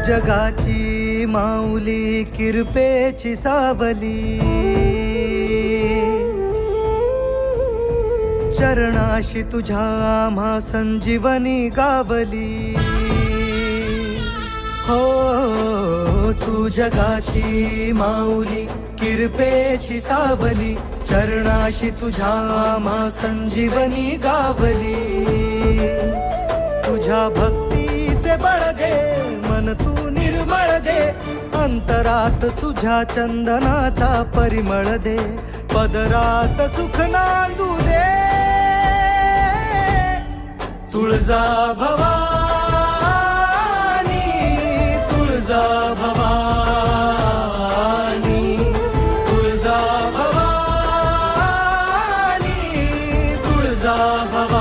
जगाची माऊली किरपेची सावली, चरणाशी तुझ्या आम्हा संजीवनी गावली. हो तू जगाची माऊली किरपेची सावली, चरणाशी तुझ्या आम्हा संजीवनी गावली. तुझ्या भक्तीचे बळ दे, मन तू निर्मळ दे, अंतरात तुझ्या चंदनाचा परिमळ दे, पदरात सुख नांदू दे. तुळजा भवानी, तुळजा भवानी, तुळजा भवानी, तुळजा भवानी.